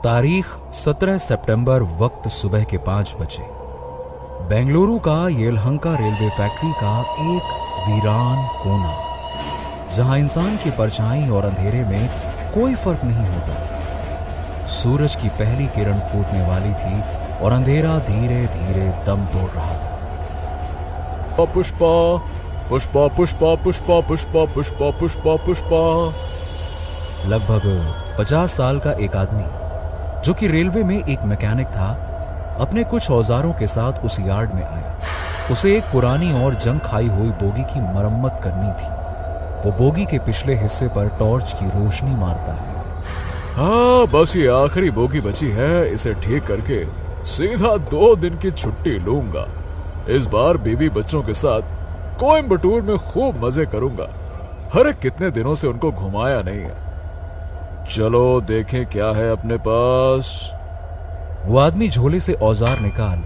तारीख 17 सितंबर, वक्त सुबह के 5 बजे। बेंगलुरु का येलहंका रेलवे फैक्ट्री का एक वीरान कोना, जहां इंसान की परछाई और अंधेरे में कोई फर्क नहीं होता। सूरज की पहली किरण फूटने वाली थी और अंधेरा धीरे धीरे दम तोड़ रहा था। पुष्पा पुष्पा पुष्पा पुष्पा पुष्पा पुष्पा पुष्पा पुष्पा। लगभग 50 साल का एक आदमी, जो कि रेलवे में एक मैकेनिक था, अपने कुछ औजारों के साथ उस यार्ड में आया। उसे एक पुरानी और जंग खाई हुई बोगी की मरम्मत करनी थी। वो बोगी के पिछले हिस्से पर टॉर्च की रोशनी मारता है। हाँ, बस ये आखिरी बोगी बची है। इसे ठीक करके सीधा 2 दिन की छुट्टी लूंगा। इस बार बीवी बच्चों के साथ कोयम्बटूर में खूब मजे करूंगा। अरे कितने दिनों से उनको घुमाया नहीं है। चलो देखें क्या है अपने पास। वो आदमी झोले से औजार निकाल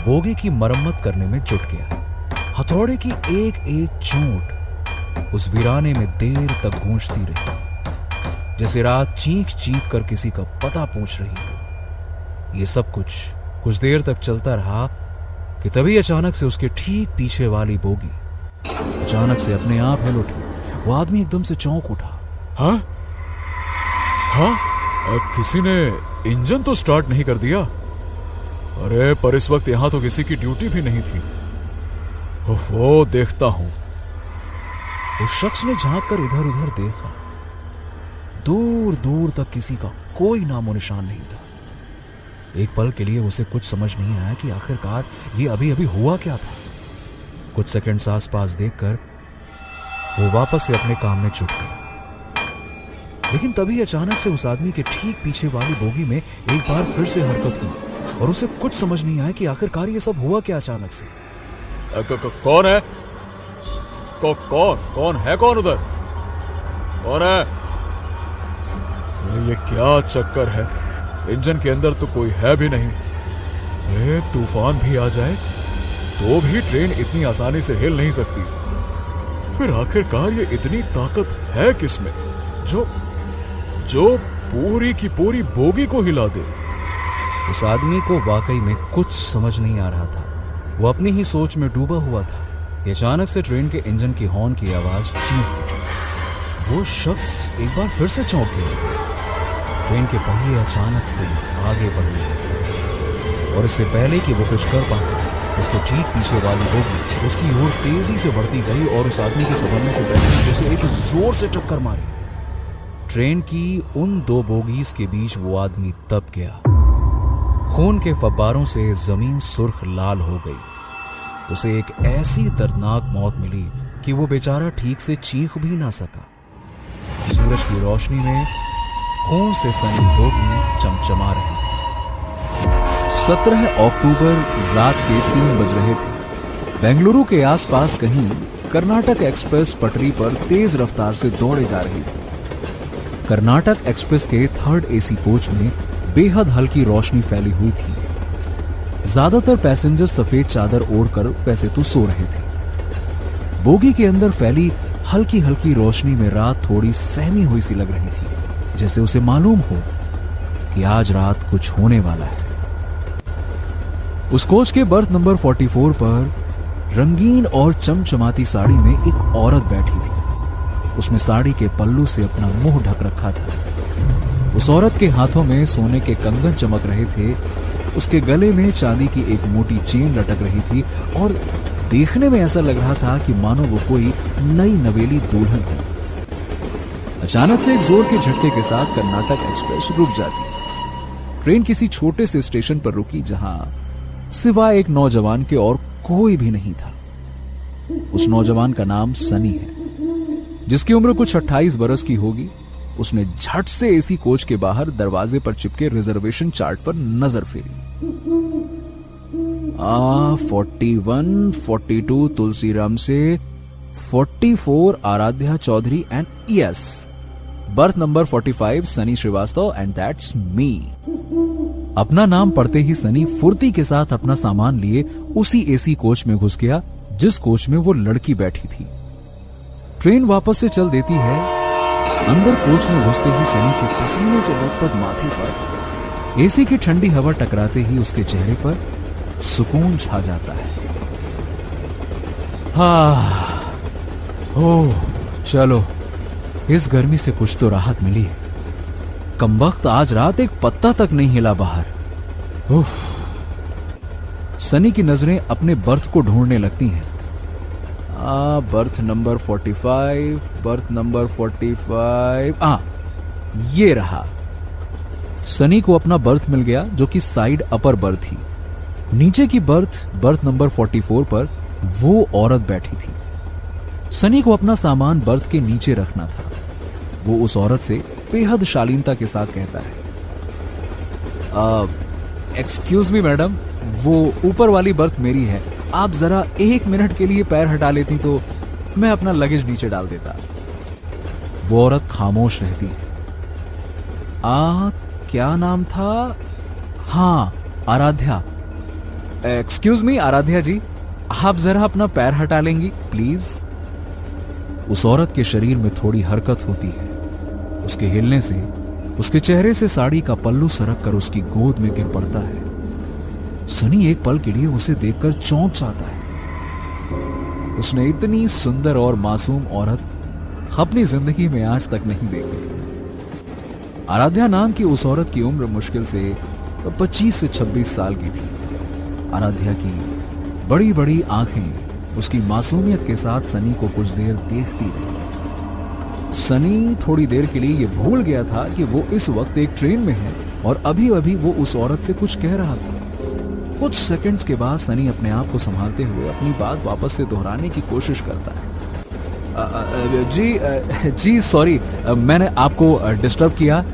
बोगी की मरम्मत करने में जुट गया। हथौड़े की एक एक चोट उस वीराने में देर तक गूंजती रही, जैसे रात चीख चीख कर किसी का पता पूछ रही हो। ये सब कुछ देर तक चलता रहा कि तभी अचानक से उसके ठीक पीछे वाली बोगी अचानक से अपने आप हिल उठी। वो आदमी एकदम से चौंक उठा। हाँ, किसी ने इंजन तो स्टार्ट नहीं कर दिया। अरे पर इस वक्त यहां तो किसी की ड्यूटी भी नहीं थी। वो देखता हूं। उस शख्स ने झांक कर इधर उधर देखा। दूर दूर तक किसी का कोई नामो निशान नहीं था। एक पल के लिए उसे कुछ समझ नहीं आया कि आखिरकार ये अभी अभी हुआ क्या था। कुछ सेकंड्स आसपास देखकर वो वापस से अपने काम में जुट गया। लेकिन तभी अचानक से उस आदमी के ठीक पीछे वाली बोगी में एक बार फिर से हरकत हुई और उसे कुछ समझ नहीं आया कि आखिरकार ये सब हुआ क्या अचानक से। कौन है? कौन है? कौन उधर? कौन है? ये क्या चक्कर है? इंजन के अंदर तो कोई है भी नहीं। अरे तूफान भी आ जाए तो भी ट्रेन इतनी आसानी से हिल नहीं सकती। फिर आखिरकार ये इतनी ताकत है किसमें जो पूरी की पूरी बोगी को हिला दे? उस आदमी को वाकई में कुछ समझ नहीं आ रहा था। वो अपनी ही सोच में डूबा हुआ था। अचानक से ट्रेन के इंजन की हॉर्न की आवाज चीख। वो शख्स एक बार फिर से चौंक गया। ट्रेन के पहिए अचानक से आगे बढ़ने लगे और इससे पहले कि वो कुछ कर पाता, उसके ठीक पीछे वाली बोगी उसकी ओर तेजी से बढ़ती गई और उस आदमी के संभलने से पहले जैसे एक जोर से टक्कर मारी। ट्रेन की उन 2 बोगीज के बीच वो आदमी दब गया। खून के फव्वारों से जमीन सुर्ख लाल हो गई। उसे एक ऐसी दर्दनाक मौत मिली कि वो बेचारा ठीक से चीख भी ना सका। सूरज की रोशनी में खून से सनी बोगी चमचमा रही थी। 17 अक्टूबर रात के 3 बज रहे थे। बेंगलुरु के आसपास कहीं कर्नाटक एक्सप्रेस पटरी पर तेज रफ्तार से दौड़े जा रही थी। कर्नाटक एक्सप्रेस के 3rd AC कोच में बेहद हल्की रोशनी फैली हुई थी। ज्यादातर पैसेंजर सफेद चादर ओढ़कर वैसे तो सो रहे थे। बोगी के अंदर फैली हल्की हल्की रोशनी में रात थोड़ी सहमी हुई सी लग रही थी, जैसे उसे मालूम हो कि आज रात कुछ होने वाला है। उस कोच के बर्थ नंबर 44 पर रंगीन और चमचमाती साड़ी में एक औरत बैठी थी। उसने साड़ी के पल्लू से अपना मुंह ढक रखा था। उस औरत के हाथों में सोने के कंगन चमक रहे थे। उसके गले में चांदी की एक मोटी चेन लटक रही थी और देखने में ऐसा लग रहा था कि मानो वो कोई नई नवेली दुल्हन हो। अचानक से एक जोर के झटके के साथ कर्नाटक एक्सप्रेस रुक जाती। ट्रेन किसी छोटे से स्टेशन पर रुकी जहां सिवाय एक नौजवान के और कोई भी नहीं था। उस नौजवान का नाम सनी है, जिसकी उम्र कुछ 28 बरस की होगी। उसने झट से एसी कोच के बाहर दरवाजे पर चिपके रिजर्वेशन चार्ट पर नजर फेरी। 41, 42 तुलसीराम से, 44 Aaradhya Chaudhary and yes birth number 45 Sunny Srivastava and that's me. अपना नाम पढ़ते ही सनी फुर्ती के साथ अपना सामान लिए उसी एसी कोच में घुस गया जिस कोच में वो लड़की बैठी थी। ट्रेन वापस से चल देती है। अंदर कोच में घुसते ही सनी के पसीने से लथपथ माथे पर एसी की ठंडी हवा टकराते ही उसके चेहरे पर सुकून छा जाता है। ओह चलो, इस गर्मी से कुछ तो राहत मिली है। कमबख्त आज रात एक पत्ता तक नहीं हिला बाहर। उफ। सनी की नजरें अपने बर्थ को ढूंढने लगती हैं। Birth number 45, birth number 45। ये रहा। सनी को अपना बर्थ मिल गया, जो कि साइड अपर बर्थ थी। नीचे की बर्थ नंबर 44 पर वो औरत बैठी थी। सनी को अपना सामान बर्थ के नीचे रखना था। वो उस औरत से बेहद शालीनता के साथ कहता है, एक्सक्यूज मी मैडम, वो ऊपर वाली बर्थ मेरी है। आप जरा 1 मिनट के लिए पैर हटा लेती तो मैं अपना लगेज नीचे डाल देता। वो औरत खामोश रहती है। क्या नाम था? हाँ, आराध्या। एक्सक्यूज मी आराध्या जी, आप जरा अपना पैर हटा लेंगी प्लीज। उस औरत के शरीर में थोड़ी हरकत होती है। उसके हिलने से उसके चेहरे से साड़ी का पल्लू सरक कर उसकी गोद में गिर पड़ता है। सनी एक पल के लिए उसे देखकर चौंक जाता है। उसने इतनी सुंदर और मासूम औरत अपनी जिंदगी में आज तक नहीं देखी थी। आराध्या नाम की उस औरत की उम्र मुश्किल से 25 से 26 साल की थी। आराध्या की बड़ी बड़ी आंखें उसकी मासूमियत के साथ सनी को कुछ देर देखती रही। सनी थोड़ी देर के लिए ये भूल गया था कि वो इस वक्त एक ट्रेन में है और अभी अभी वो उस औरत से कुछ कह रहा था। कुछ सेकंड्स के बाद सनी अपने आप को संभालते हुए अपनी बात वापस से दोहराने की कोशिश करता है। जी सॉरी, मैंने आपको डिस्टर्ब किया।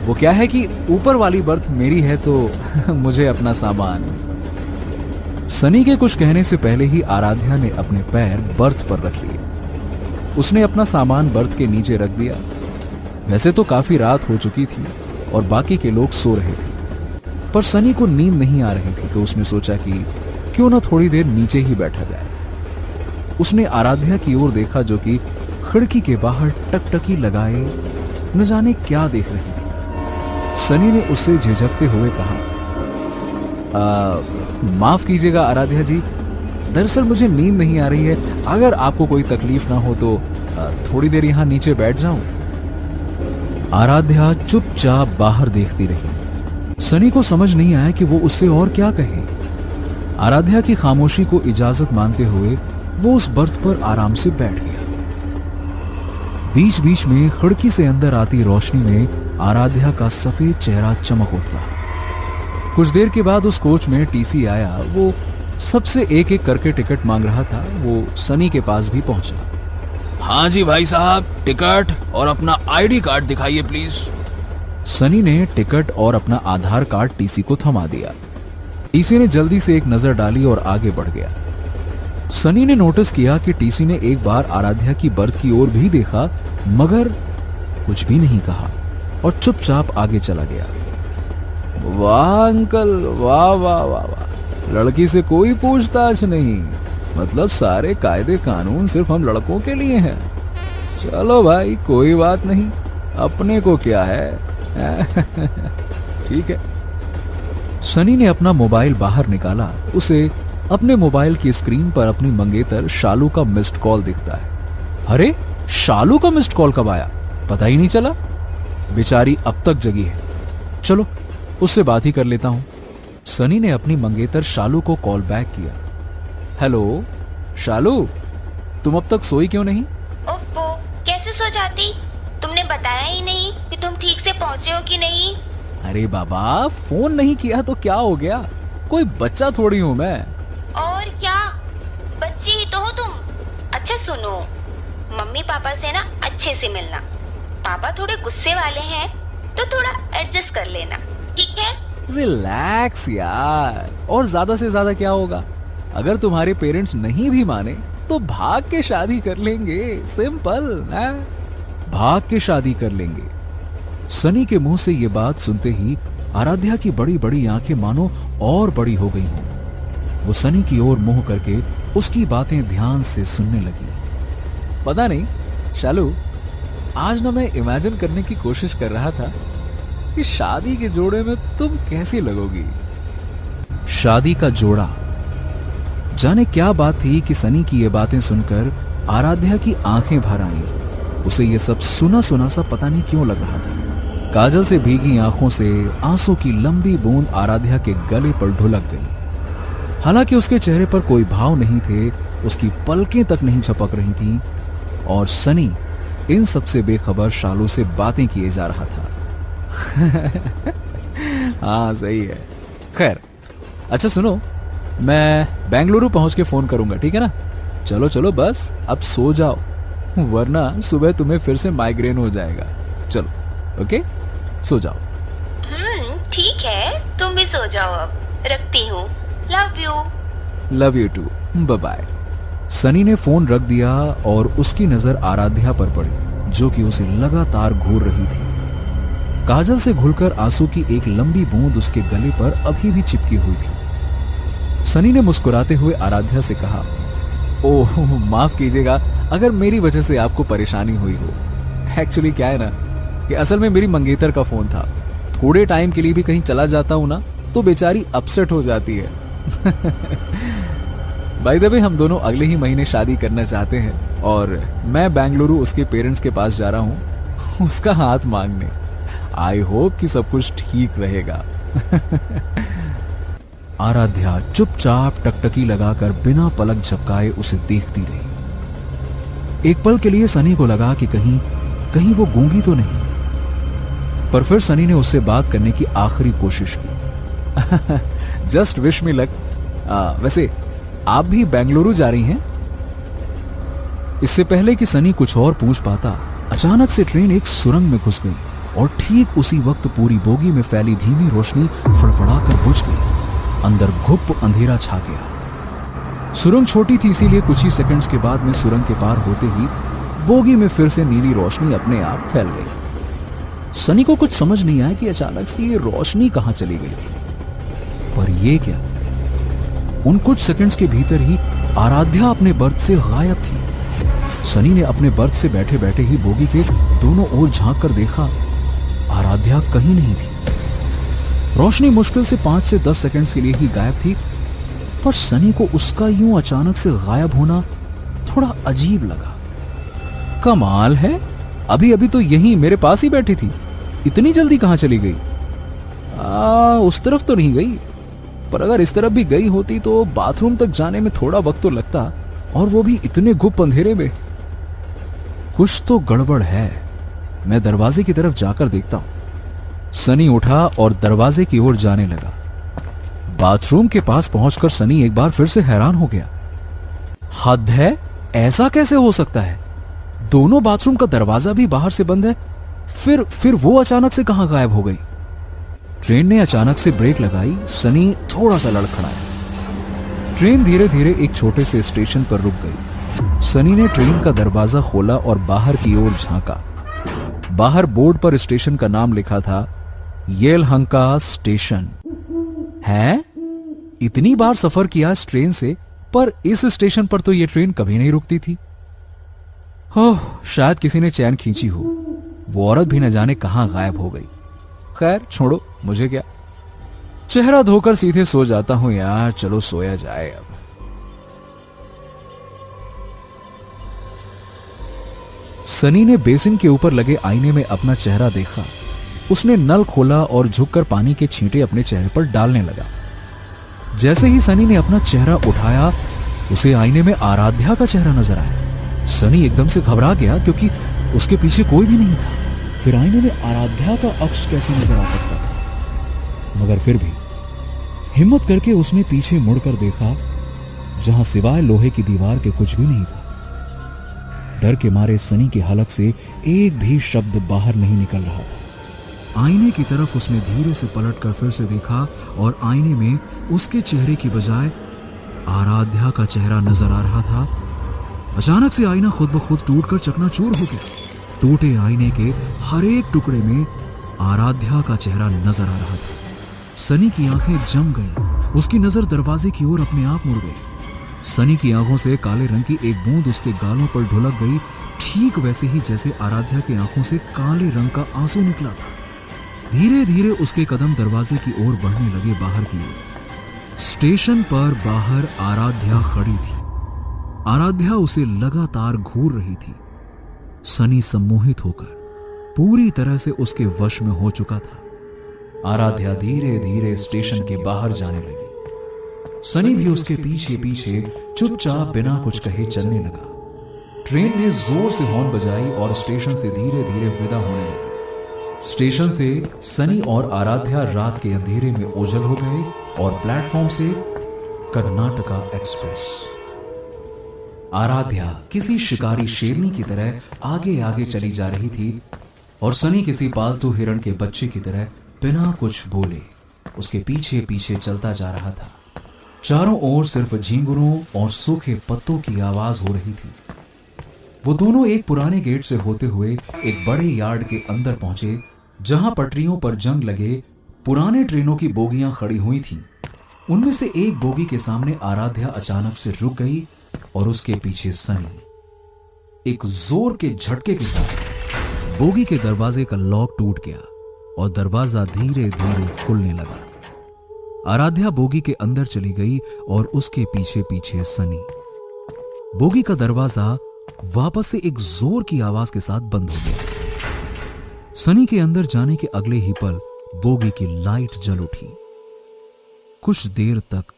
वो क्या है कि ऊपर वाली बर्थ मेरी है तो मुझे अपना सामान। सनी के कुछ कहने से पहले ही आराध्या ने अपने पैर बर्थ पर रख लिए। उसने अपना सामान बर्थ के नीचे रख दिया। वैसे तो काफी रात हो चुकी थी और बाकी के लोग सो रहे थे, पर सनी को नींद नहीं आ रही थी तो उसने सोचा कि क्यों ना थोड़ी देर नीचे ही बैठा जाए। उसने आराध्या की ओर देखा, जो कि खिड़की के बाहर टकटकी लगाए न जाने क्या देख रही थी। सनी ने उससे झिझकते हुए कहा, माफ कीजिएगा आराध्या जी, दरअसल मुझे नींद नहीं आ रही है। अगर आपको कोई तकलीफ ना हो तो थोड़ी देर यहां नीचे बैठ जाऊं। आराध्या चुपचाप बाहर देखती रही। सनी को समझ नहीं आया कि वो उससे और क्या कहे। आराध्या की खामोशी को इजाजत मानते हुए वो उस बर्थ पर आराम से बैठ गया। बीच बीच में खिड़की से अंदर आती रोशनी में आराध्या का सफेद चेहरा चमक उठता। कुछ देर के बाद उस कोच में टीसी आया। वो सबसे एक एक करके टिकट मांग रहा था। वो सनी के पास भी पहुंचा। हाँ जी भाई साहब, टिकट और अपना आईडी कार्ड दिखाइए प्लीज। सनी ने टिकट और अपना आधार कार्ड टीसी को थमा दिया। टीसी ने जल्दी से एक नजर डाली और आगे बढ़ गया। सनी ने नोटिस किया कि टीसी ने एक बार आराध्या की बर्थ की ओर भी देखा, मगर कुछ भी नहीं कहा और चुपचाप आगे चला गया। वाह अंकल, वाह वाह वाह वाह, लड़की से कोई पूछताछ नहीं, मतलब सारे कायदे कानून सिर्फ हम लड़कों के लिए हैं। चलो भाई कोई बात नहीं, अपने को क्या है। ठीक है। सनी ने अपना मोबाइल बाहर निकाला। उसे अपने मोबाइल की स्क्रीन पर अपनी मंगेतर शालू का मिस्ड कॉल दिखता है। अरे शालू का मिस्ड कॉल कब आया, पता ही नहीं चला। बेचारी अब तक जगी है, चलो उससे बात ही कर लेता हूं। सनी ने अपनी मंगेतर शालू को कॉल बैक किया। हेलो शालू, तुम अब तक सोई क्यों नहीं? ओप्पो, कैसे सो जाती? तुमने बताया ही नहीं कि तुम ठीक से पहुंचे हो कि नहीं। अरे बाबा, फोन नहीं किया तो क्या हो गया, कोई बच्चा थोड़ी हूं मैं। और क्या, बच्ची ही तो हो तुम। अच्छा सुनो, मम्मी पापा से ना अच्छे से मिलना। पापा थोड़े गुस्से वाले हैं तो थोड़ा एडजस्ट कर लेना, ठीक है? रिलैक्स यार, और ज्यादा से ज्यादा क्या होगा? अगर तुम्हारे पेरेंट्स नहीं भी माने तो भाग के शादी कर लेंगे, सिंपल ना, भाग के शादी कर लेंगे। सनी के मुंह से ये बात सुनते ही आराध्या की बड़ी बड़ी आंखें मानो और बड़ी हो गई हों। वो सनी की ओर मुंह करके उसकी बातें ध्यान से सुनने लगी। पता नहीं शालू, आज ना मैं इमेजिन करने की कोशिश कर रहा था कि शादी के जोड़े में तुम कैसी लगोगी। शादी का जोड़ा। जाने क्या बात थी कि सनी की ये बातें सुनकर आराध्या की आंखें भर आई। उसे ये सब सुना सुना सा पता नहीं क्यों लग रहा था। काजल से भीगी आंखों से आंसू की लंबी बूंद आराध्या के गले पर ढुलक गई। हालांकि उसके चेहरे पर कोई भाव नहीं थे, उसकी पलकें तक नहीं झपक रही थीं और सनी इन सब से बेखबर शालू से बातें किए जा रहा था। हाँ सही है। खैर अच्छा सुनो, मैं बेंगलुरु पहुंच के फोन करूंगा, ठीक है ना। चलो चलो बस अब सो जाओ, वरना सुबह तुम्हें फिर से माइग्रेन हो जाएगा। चलो ओके, सो जाओ। ठीक है, तुम भी सो जाओ अब। रखती हूँ। Love you too, bye bye. Sunny ने फोन रख दिया और उसकी नजर आराध्या पर पड़ी, जो कि उसे लगातार घूर रही थी। काजल से घुलकर आंसू की एक लंबी बूंद उसके गले पर अभी भी चिपकी हुई थी। सनी ने मुस्कुराते हुए आराध्या से कहा, ओह माफ कीजिएगा अगर मेरी वजह से आपको परेशानी हुई हो। एक्चुअली क्या है ना कि असल में मेरी मंगेतर का फोन था। थोड़े टाइम के लिए भी कहीं चला जाता हूं ना तो बेचारी अपसेट हो जाती है। बाय द वे हम दोनों अगले ही महीने शादी करना चाहते हैं और मैं बेंगलुरु उसके पेरेंट्स के पास जा रहा हूं उसका हाथ मांगने। आई होप कि सब कुछ ठीक रहेगा। आराध्या चुपचाप टकटकी लगाकर बिना पलक झपकाए उसे देखती रही। एक पल के लिए सनी को लगा कि कहीं वो गूंगी तो नहीं, पर फिर सनी ने उससे बात करने की आखिरी कोशिश की। Just wish me luck. वैसे आप भी बेंगलुरु जा रही हैं? इससे पहले कि सनी कुछ और पूछ पाता, अचानक से ट्रेन एक सुरंग में घुस गई और ठीक उसी वक्त पूरी बोगी में फैली धीमी रोशनी फड़फड़ाकर बुझ गई। अंदर घुप अंधेरा छा गया। सुरंग छोटी थी, इसीलिए कुछ ही सेकंड्स के बाद में सुरंग के पार होते ही बोगी में फिर से नीली रोशनी अपने आप फैल गई। सनी को कुछ समझ नहीं आया कि अचानक से ये रोशनी कहां चली गई थी। पर ये क्या, उन कुछ सेकंड्स के भीतर ही आराध्या अपने बर्थ से गायब थी। सनी ने अपने बर्थ से बैठे बैठे ही बोगी के दोनों ओर झांक कर देखा, आराध्या कहीं नहीं थी। रोशनी मुश्किल से 5 से 10 सेकंड्स के लिए ही गायब थी, पर सनी को उसका यूं अचानक से गायब होना थोड़ा अजीब लगा। कमाल है, अभी अभी तो यहीं मेरे पास ही बैठी थी, इतनी जल्दी कहां चली गई? उस तरफ तो नहीं गई, पर अगर इस तरफ भी गई होती तो बाथरूम तक जाने में थोड़ा वक्त तो लगता, और वो भी इतने गुप्त अंधेरे में। कुछ तो गड़बड़ है, मैं दरवाजे की तरफ जाकर देखता हूं। सनी उठा और दरवाजे की ओर जाने लगा। बाथरूम के पास पहुंचकर सनी एक बार फिर से हैरान हो गया। हद है, ऐसा कैसे हो सकता है? दोनों बाथरूम का दरवाजा भी बाहर से बंद है, फिर वो अचानक से कहां गायब हो गई? ट्रेन ने अचानक से ब्रेक लगाई। सनी थोड़ा सा लड़खड़ाया। ट्रेन धीरे धीरे एक छोटे से स्टेशन पर रुक गई। सनी ने ट्रेन का दरवाजा खोला और बाहर की ओर झांका। बाहर बोर्ड पर स्टेशन का नाम लिखा था, येलहंका स्टेशन। है, इतनी बार सफर किया इस ट्रेन से, पर इस स्टेशन पर तो यह ट्रेन कभी नहीं रुकती थी। शायद किसी ने चैन खींची हो, वो औरत भी न जाने कहां गायब हो गई। खैर छोड़ो, मुझे क्या, चेहरा धोकर सीधे सो जाता हूं यार। चलो सोया जाए अब। सनी ने बेसिन के ऊपर लगे आईने में अपना चेहरा देखा। उसने नल खोला और झुककर पानी के छींटे अपने चेहरे पर डालने लगा। जैसे ही सनी ने अपना चेहरा उठाया, उसे आईने में आराध्या का चेहरा नजर आया। सनी एकदम से घबरा गया क्योंकि उसके पीछे कोई भी नहीं था। फिर आईने में आराध्या का अक्स कैसे नजर आ सकता था? मगर फिर भी हिम्मत करके उसने पीछे मुड़कर देखा, जहां सिवाय लोहे की दीवार के कुछ भी नहीं था। डर के मारे सनी के हलक से एक भी शब्द बाहर नहीं निकल रहा था। आईने की तरफ उसने धीरे से पलटकर फिर से देखा और आईने में उसके चेहरे की बजाय आराध्या का चेहरा नजर आ रहा था। अचानक से आईना खुद ब खुद टूटकर चकनाचूर हो गया। टूटे आईने के हर एक टुकड़े में आराध्या का चेहरा नजर आ रहा था। सनी की आंखें जम गईं। उसकी नजर दरवाजे की ओर अपने आप मुड़ गई। सनी की आंखों से काले रंग की एक बूंद उसके गालों पर ढुलक गई, ठीक वैसे ही जैसे आराध्या की आंखों से काले रंग का आंसू निकला था। धीरे धीरे उसके कदम दरवाजे की ओर बढ़ने लगे बाहर की ओर। स्टेशन पर बाहर आराध्या खड़ी थी। आराध्या उसे लगातार घूर रही थी। सनी सम्मोहित होकर पूरी तरह से उसके वश में हो चुका था। आराध्या धीरे धीरे स्टेशन के बाहर जाने लगी। सनी भी उसके पीछे पीछे चुपचाप बिना कुछ कहे चलने लगा। ट्रेन ने जोर से हॉर्न बजाई और स्टेशन से धीरे धीरे विदा होने लगी। स्टेशन से सनी और आराध्या रात के अंधेरे में ओझल हो गए और प्लेटफॉर्म से कर्नाटका एक्सप्रेस। आराध्या किसी शिकारी शेरनी की तरह आगे आगे चली जा रही थी और सनी किसी पालतू हिरण के बच्चे की तरह बिना कुछ बोले उसके पीछे पीछे चलता जा रहा था। चारों ओर सिर्फ झींगुरों और सूखे पत्तों की आवाज हो रही थी। वो दोनों एक पुराने गेट से होते हुए एक बड़े यार्ड के अंदर पहुंचे, जहां पटरियों पर जंग लगे पुराने ट्रेनों की बोगियां खड़ी हुई थीं। उनमें से एक बोगी के सामने आराध्या अचानक से रुक गई और उसके पीछे सनी। एक जोर के झटके के साथ बोगी के दरवाजे का लॉक टूट गया और दरवाजा धीरे धीरे खुलने लगा। आराध्या बोगी के अंदर चली गई और उसके पीछे पीछे सनी। बोगी का दरवाजा वापस से एक जोर की आवाज के साथ बंद हो गया। सनी के अंदर जाने के अगले ही पल बोगी की लाइट जल उठी। कुछ देर तक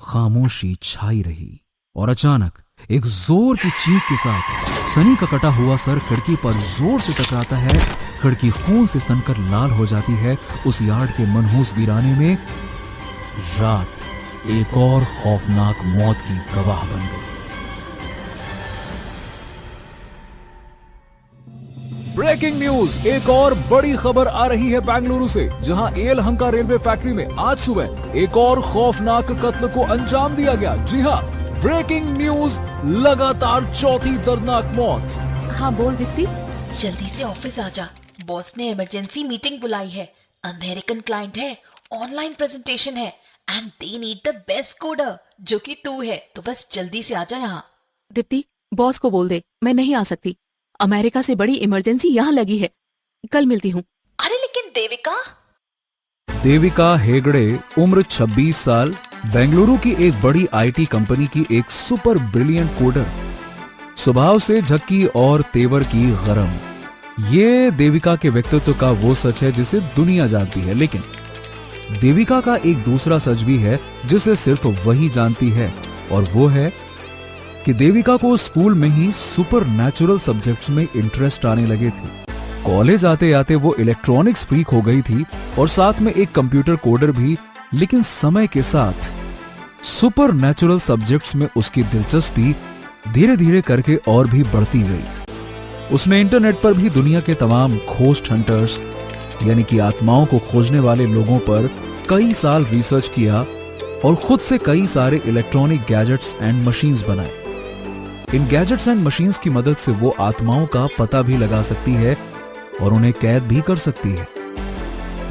खामोशी छाई रही और अचानक एक जोर की चीख के साथ सनी का कटा हुआ सर खिड़की पर जोर से टकराता है। खिड़की खून से सनकर लाल हो जाती है। उस यार्ड के मनहूस वीराने में रात एक और खौफनाक मौत की गवाह बन गई। ब्रेकिंग न्यूज, एक और बड़ी खबर आ रही है बेंगलुरु से, जहां येलहंका रेलवे फैक्ट्री में आज सुबह एक और खौफनाक कत्ल को अंजाम दिया गया। जी हां, ब्रेकिंग न्यूज, लगातार चौथी दर्दनाक मौत। हाँ बोल दीप्ति। जल्दी से ऑफिस आ जा, बॉस ने इमरजेंसी मीटिंग बुलाई है। अमेरिकन क्लाइंट है, ऑनलाइन प्रेजेंटेशन है and they need the best coder, जो कि तू है। तो बस जल्दी से आ जा यहाँ। दीप्ति, बॉस को बोल दे मैं नहीं आ सकती। अमेरिका से बड़ी इमरजेंसी यहाँ लगी है। कल मिलती हूँ। अरे लेकिन देविका। देविका हेगड़े, उम्र 26 साल, बेंगलुरु की एक बड़ी आईटी कंपनी की एक सुपर ब्रिलियंट कोडर, स्वभाव से झक्की और तेवर की गरम। ये देविका के व्यक्तित्व का वो सच है जिसे दुनिया जानती है, लेकिन देविका का एक दूसरा सच भी है जिसे सिर्फ वही जानती है, और वो है कि देविका को स्कूल में ही सुपर नेचुरल सब्जेक्ट्स में इंटरेस्ट आने लगे थे। कॉलेज आते आते वो इलेक्ट्रॉनिक्स फ्रीक हो गई थी और साथ में एक कंप्यूटर कोडर भी, लेकिन समय के साथ सुपर नेचुरल सब्जेक्ट्स में उसकी दिलचस्पी धीरे धीरे करके और भी बढ़ती गई। उसने इंटरनेट पर भी दुनिया के तमाम घोस्ट हंटर्स यानी कि आत्माओं को खोजने वाले लोगों पर कई साल रिसर्च किया और खुद से कई सारे इलेक्ट्रॉनिक गैजेट्स एंड मशीन्स बनाए। इन गैजेट्स एंड मशीन्स की मदद से वो आत्माओं का पता भी लगा सकती है और उन्हें कैद भी कर सकती है।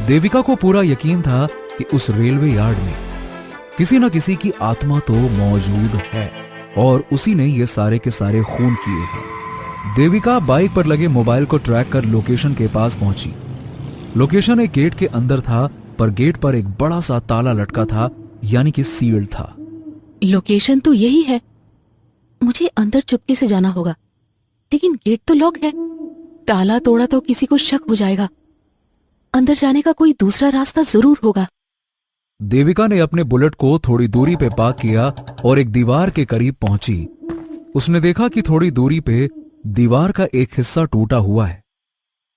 देविका को पूरा यकीन था कि उस रेलवे यार्ड में किसी न किसी की आत्मा तो मौजूद है और उसी ने ये सारे के सारे खून किए हैं। देविका बाइक पर लगे मोबाइल को ट्रैक कर लोकेशन के पास पहुंची। लोकेशन एक गेट के अंदर था, पर गेट पर एक बड़ा सा ताला लटका था, यानी कि सील्ड था। लोकेशन तो यही है, मुझे अंदर चुपके से जाना होगा, लेकिन गेट तो लॉक है। ताला तोड़ा तो किसी को शक हो जाएगा। अंदर जाने का कोई दूसरा रास्ता जरूर होगा। देविका ने अपने बुलेट को थोड़ी दूरी पे पार्क किया और एक दीवार के करीब पहुंची। उसने देखा कि थोड़ी दूरी पे दीवार का एक हिस्सा टूटा हुआ है।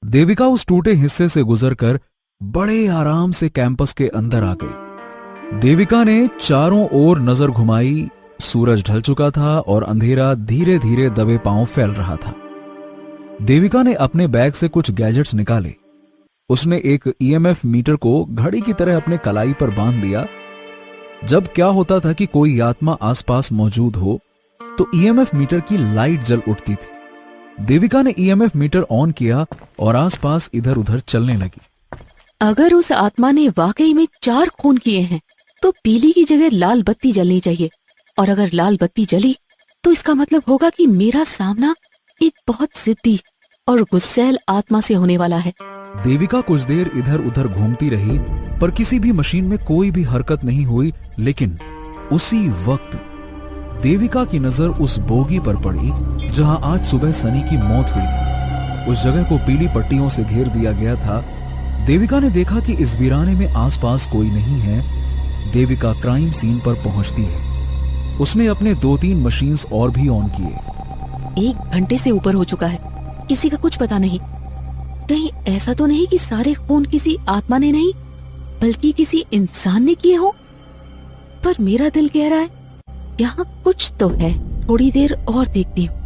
देविका उस टूटे हिस्से से गुजरकर बड़े आराम से कैंपस के अंदर आ गई। देविका ने चारों ओर नजर घुमाई। सूरज ढल चुका था और अंधेरा धीरे धीरे दबे पांव फैल रहा था। देविका ने अपने बैग से कुछ गैजेट्स निकाले। उसने एक ईएमएफ मीटर को घड़ी की तरह अपने कलाई पर बांध दिया। जब क्या होता था कि कोई आत्मा आसपास मौजूद हो तो ईएमएफ मीटर की लाइट जल उठती थी। देविका ने ईएमएफ मीटर ऑन किया और आसपास इधर उधर चलने लगी। अगर उस आत्मा ने वाकई में 4 खून किए हैं तो पीली की जगह लाल बत्ती जलनी चाहिए, और अगर लाल बत्ती जली तो इसका मतलब होगा कि मेरा सामना एक बहुत जिद्दी और गुस्सैल आत्मा से होने वाला है। देविका कुछ देर इधर उधर घूमती रही, पर किसी भी मशीन में कोई भी हरकत नहीं हुई। लेकिन उसी वक्त देविका की नजर उस बोगी पर पड़ी जहां आज सुबह सनी की मौत हुई थी। उस जगह को पीली पट्टियों से घेर दिया गया था। देविका ने देखा कि इस वीराने में आसपास कोई नहीं है। देविका क्राइम सीन पर पहुंचती है। उसने अपने 2-3 मशीन्स और भी ऑन किए। 1 घंटे से ऊपर हो चुका है, किसी का कुछ पता नहीं। कहीं ऐसा तो नहीं कि सारे खून किसी आत्मा ने नहीं बल्कि किसी इंसान ने किए हो। पर मेरा दिल कह रहा है यहाँ कुछ तो है, थोड़ी देर और देखती हूँ।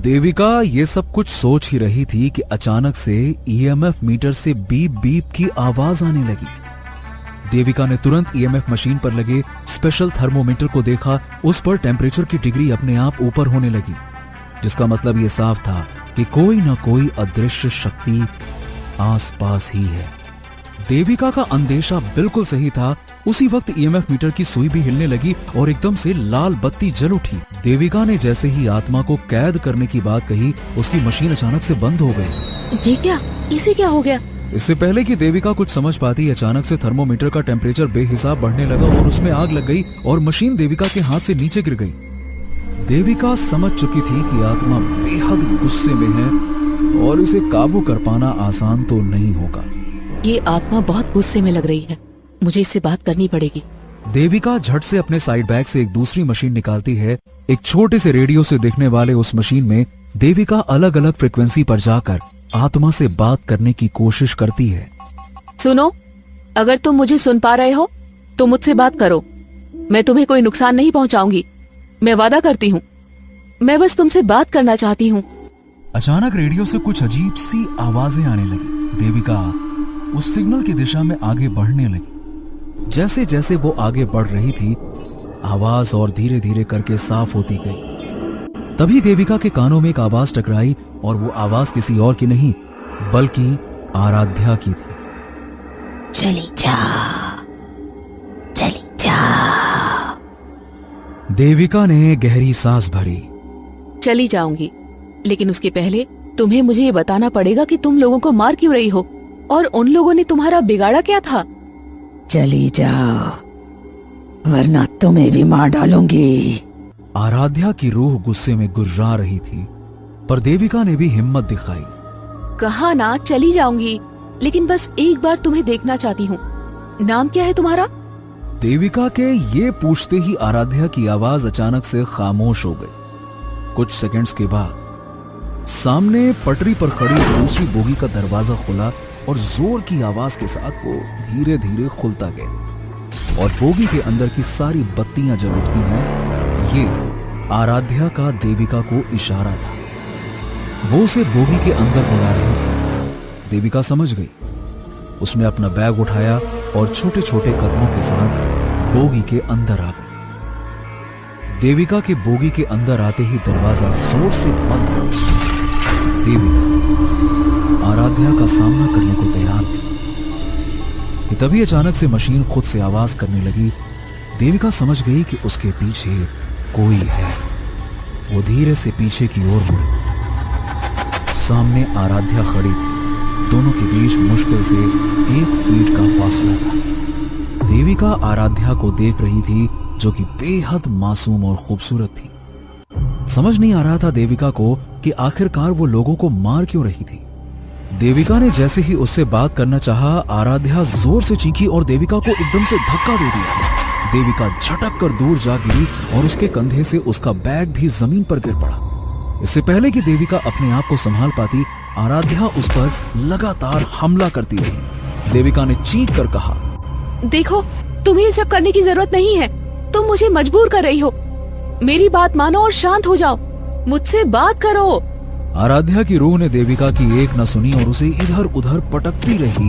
देविका ये सब कुछ सोच ही रही थी कि अचानक से ईएमएफ मीटर से बीप बीप की आवाज आने लगी। देविका ने तुरंत ईएमएफ मशीन पर लगे स्पेशल थर्मोमीटर को देखा। उस पर टेम्परेचर की डिग्री अपने आप ऊपर होने लगी, जिसका मतलब ये साफ था कि कोई ना कोई अदृश्य शक्ति आसपास ही है। देविका का अंदेशा बिल्कुल सही था। उसी वक्त ईएमएफ मीटर की सुई भी हिलने लगी और एकदम से लाल बत्ती जल उठी। देविका ने जैसे ही आत्मा को कैद करने की बात कही, उसकी मशीन अचानक से बंद हो गई। ये क्या, इसे क्या हो गया? इससे पहले कि देविका कुछ समझ पाती, अचानक से थर्मोमीटर का टेम्परेचर बेहिसाब बढ़ने लगा और उसमें आग लग गई और मशीन देविका के हाथ से नीचे गिर गई। देविका समझ चुकी थी कि आत्मा बेहद गुस्से में है और इसे काबू कर पाना आसान तो नहीं होगा। ये आत्मा बहुत गुस्से में लग रही है, मुझे इससे बात करनी पड़ेगी। देविका झट से अपने साइड बैग से एक दूसरी मशीन निकालती है। एक छोटे से रेडियो से दिखने वाले उस मशीन में देविका अलग अलग फ्रिक्वेंसी पर जाकर आत्मा से बात करने की कोशिश करती है। सुनो, अगर तुम मुझे सुन पा रहे हो तो मुझसे बात करो। मैं तुम्हें कोई नुकसान नहीं पहुंचाऊंगी, मैं वादा करती हूँ। मैं बस तुमसे बात करना चाहती हूँ। अचानक रेडियो से कुछ अजीब सी आवाजें आने लगी। देविका उस सिग्नल की दिशा में आगे बढ़ने लगी। जैसे जैसे वो आगे बढ़ रही थी, आवाज और धीरे धीरे करके साफ होती गई। तभी देविका के कानों में एक आवाज टकराई और वो आवाज किसी और की नहीं बल्कि आराध्या की थी। चली जा, चली जा। देविका ने गहरी सांस भरी। चली जाऊंगी, लेकिन उसके पहले तुम्हें मुझे ये बताना पड़ेगा कि तुम लोगों को मार क्यों रही हो और उन लोगों ने तुम्हारा बिगाड़ा क्या था। चली जाओ, वरना तुम्हें भी मार डालूंगी। आराध्या की रूह गुस्से में गुर्रा रही थी, पर देविका ने भी हिम्मत दिखाई। कहा ना चली जाऊंगी, लेकिन बस एक बार तुम्हें देखना चाहती हूँ। नाम क्या है तुम्हारा? देविका के ये पूछते ही आराध्या की आवाज अचानक से खामोश हो गई। कुछ सेकंड्स के बाद सामने पटरी पर खड़ी दूसरी बोगी का दरवाजा खुला और जोर की आवाज के साथ वो धीरे धीरे खुलता गया और बोगी के अंदर की सारी बत्तियां जल उठती हैं। ये आराध्या का देविका को इशारा था। वो उसे बोगी के अंदर बुला रही थी। देविका समझ गई। उसने अपना बैग उठाया और छोटे छोटे कदमों के साथ बोगी के अंदर आ गई। देविका के बोगी के अंदर आते ही दरवाजा जोर से बंद हो गया। देविका आराध्या का सामना करने को तैयार थी कि तभी अचानक से मशीन खुद से आवाज करने लगी। देविका समझ गई कि उसके पीछे कोई है। वो धीरे से पीछे की ओर मुड़ी। सामने आराध्या खड़ी थी। दोनों के बीच मुश्किल से 1 फीट का फासला था। देविका आराध्या को देख रही थी, जो कि बेहद मासूम और खूबसूरत थी। समझ नहीं आ रहा था देविका को कि आखिरकार वो लोगों को मार क्यों रही थी। देविका ने जैसे ही उससे बात करना चाहा, आराध्या जोर से चीखी और देविका को एकदम से धक्का दे दिया। देविका झटक कर दूर जा गिरी और उसके कंधे से उसका बैग भी जमीन पर गिर पड़ा। इससे पहले कि देविका अपने आप को संभाल पाती, आराध्या उस पर लगातार हमला करती रही। देविका ने चीख कर कहा, देखो, तुम्हें ये सब करने की जरूरत नहीं है। तुम मुझे मजबूर कर रही हो। मेरी बात मानो और शांत हो जाओ। मुझसे बात करो। आराध्या की रूह ने देविका की एक न सुनी और उसे इधर उधर पटकती रही।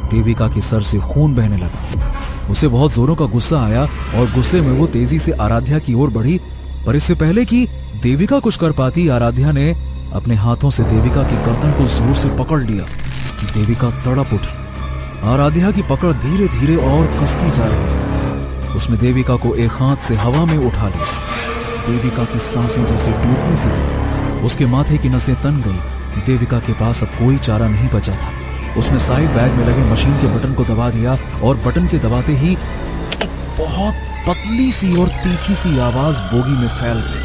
देविका के सर से खून बहने लगा। उसे बहुत जोरों का गुस्सा आया और गुस्से में वो तेजी से आराध्या की ओर बढ़ी, पर इससे पहले कि देविका कुछ कर पाती, आराध्या ने अपने हाथों से देविका की गर्दन को जोर से पकड़ लिया। देविका तड़प उठी। आराध्या की पकड़ धीरे धीरे और कसती जा रही। उसने देविका को एक हाथ से हवा में उठा लिया। देविका की सांसें जैसे टूटने से लगी। उसके माथे की नसें तन गई देविका के पास अब कोई चारा नहीं बचा था। उसने साइड बैग में लगे मशीन के बटन को दबा दिया और बटन के दबाते ही एक बहुत पतली सी और तीखी सी आवाज बोगी में फैल गई।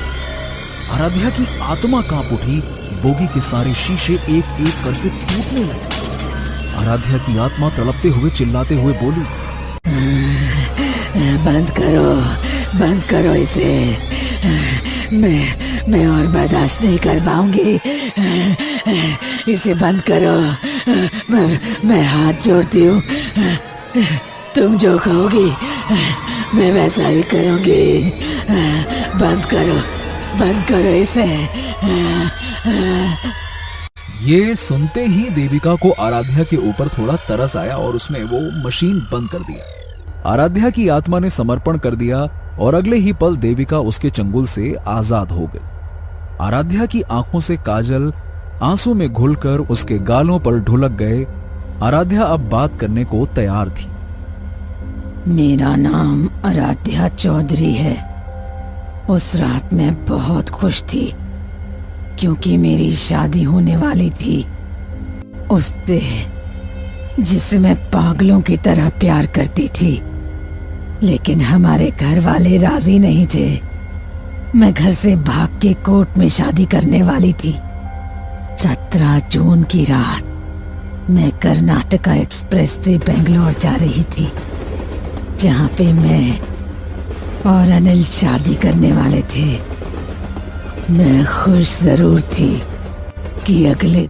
आराध्या की आत्मा कांप उठी। बोगी के सारे शीशे एक एक करके टूटने लगे। आराध्या की आत्मा तड़पते हुए चिल्लाते हुए बोली, बंद करो इसे। मैं और बर्दाश्त नहीं कर पाऊंगी। इसे बंद करो। मैं हाथ जोड़ती हूँ। तुम जो कहोगी मैं वैसा ही करूंगी। बंद करो इसे। ये सुनते ही देविका को आराध्या के ऊपर थोड़ा तरस आया और उसने वो मशीन बंद कर दिया। आराध्या की आत्मा ने समर्पण कर दिया और अगले ही पल देविका उसके चंगुल से आजाद हो गई। आराध्या की आंखों से काजल आंसू में घुलकर उसके गालों पर ढुलक गए। आराध्या अब बात करने को तैयार थी। मेरा नाम आराध्या चौधरी है। उस रात मैं बहुत खुश थी क्योंकि मेरी शादी होने वाली थी उससे, जिससे मैं पागलों की तरह प्यार करती थी। लेकिन हमारे घर वाले राजी नहीं थे। मैं घर से भाग के कोर्ट में शादी करने वाली थी। 17 जून की रात मैं कर्नाटका एक्सप्रेस से बेंगलोर जा रही थी, जहाँ पे मैं और अनिल शादी करने वाले थे। मैं खुश जरूर थी कि अगले